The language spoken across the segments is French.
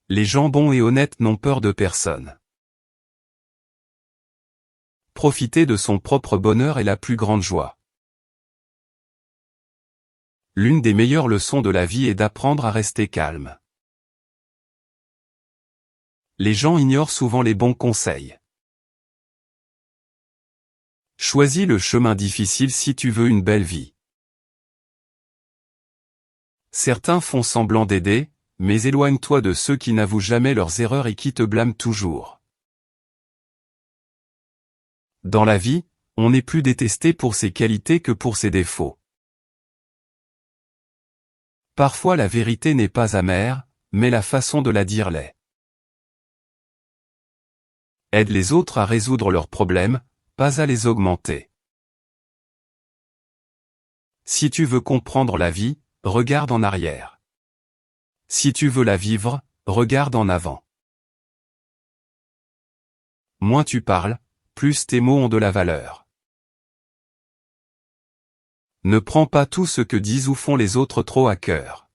Les gens bons et honnêtes n'ont peur de personne. Profiter de son propre bonheur est la plus grande joie. L'une des meilleures leçons de la vie est d'apprendre à rester calme. Les gens ignorent souvent les bons conseils. Choisis le chemin difficile si tu veux une belle vie. Certains font semblant d'aider, mais éloigne-toi de ceux qui n'avouent jamais leurs erreurs et qui te blâment toujours. Dans la vie, on est plus détesté pour ses qualités que pour ses défauts. Parfois la vérité n'est pas amère, mais la façon de la dire l'est. Aide les autres à résoudre leurs problèmes, pas à les augmenter. Si tu veux comprendre la vie, regarde en arrière. Si tu veux la vivre, regarde en avant. Moins tu parles, plus tes mots ont de la valeur. Ne prends pas tout ce que disent ou font les autres trop à cœur.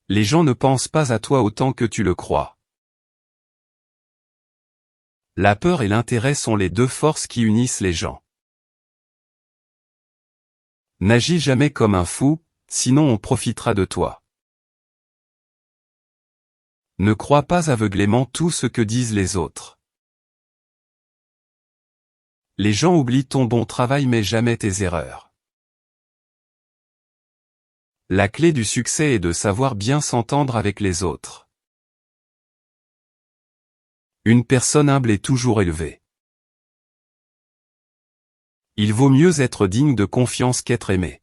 Les gens ne pensent pas à toi autant que tu le crois. La peur et l'intérêt sont les deux forces qui unissent les gens. N'agis jamais comme un fou, sinon on profitera de toi. Ne crois pas aveuglément tout ce que disent les autres. Les gens oublient ton bon travail mais jamais tes erreurs. La clé du succès est de savoir bien s'entendre avec les autres. Une personne humble est toujours élevée. Il vaut mieux être digne de confiance qu'être aimé.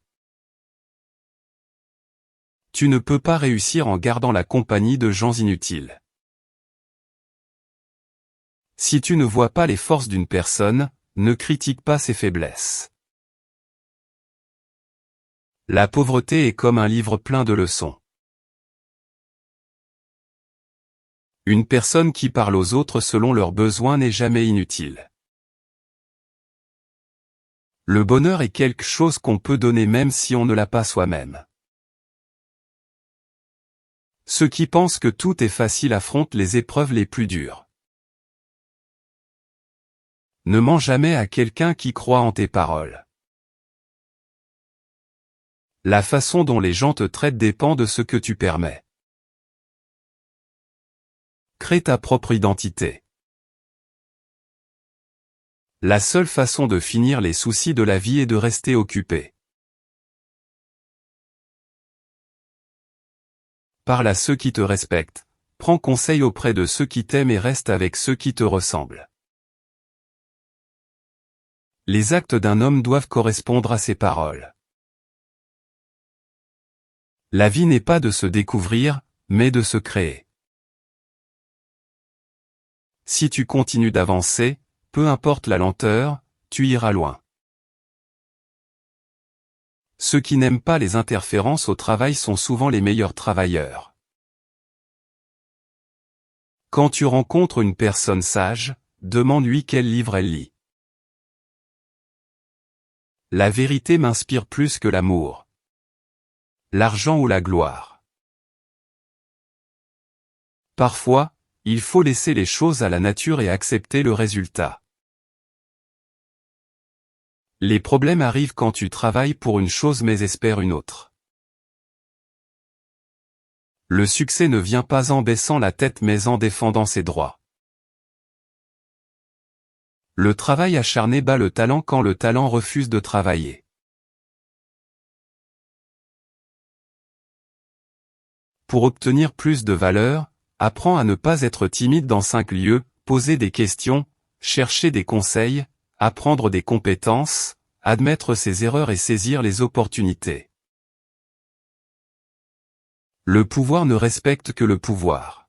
Tu ne peux pas réussir en gardant la compagnie de gens inutiles. Si tu ne vois pas les forces d'une personne, ne critique pas ses faiblesses. La pauvreté est comme un livre plein de leçons. Une personne qui parle aux autres selon leurs besoins n'est jamais inutile. Le bonheur est quelque chose qu'on peut donner même si on ne l'a pas soi-même. Ceux qui pensent que tout est facile affrontent les épreuves les plus dures. Ne mens jamais à quelqu'un qui croit en tes paroles. La façon dont les gens te traitent dépend de ce que tu permets. Crée ta propre identité. La seule façon de finir les soucis de la vie est de rester occupé. Parle à ceux qui te respectent, prends conseil auprès de ceux qui t'aiment et reste avec ceux qui te ressemblent. Les actes d'un homme doivent correspondre à ses paroles. La vie n'est pas de se découvrir, mais de se créer. Si tu continues d'avancer, peu importe la lenteur, tu iras loin. Ceux qui n'aiment pas les interférences au travail sont souvent les meilleurs travailleurs. Quand tu rencontres une personne sage, demande-lui quel livre elle lit. La vérité m'inspire plus que l'amour. L'argent ou la gloire. Parfois, il faut laisser les choses à la nature et accepter le résultat. Les problèmes arrivent quand tu travailles pour une chose mais espères une autre. Le succès ne vient pas en baissant la tête mais en défendant ses droits. Le travail acharné bat le talent quand le talent refuse de travailler. Pour obtenir plus de valeur, apprends à ne pas être timide dans 5 lieux, poser des questions, chercher des conseils, apprendre des compétences, admettre ses erreurs et saisir les opportunités. Le pouvoir ne respecte que le pouvoir.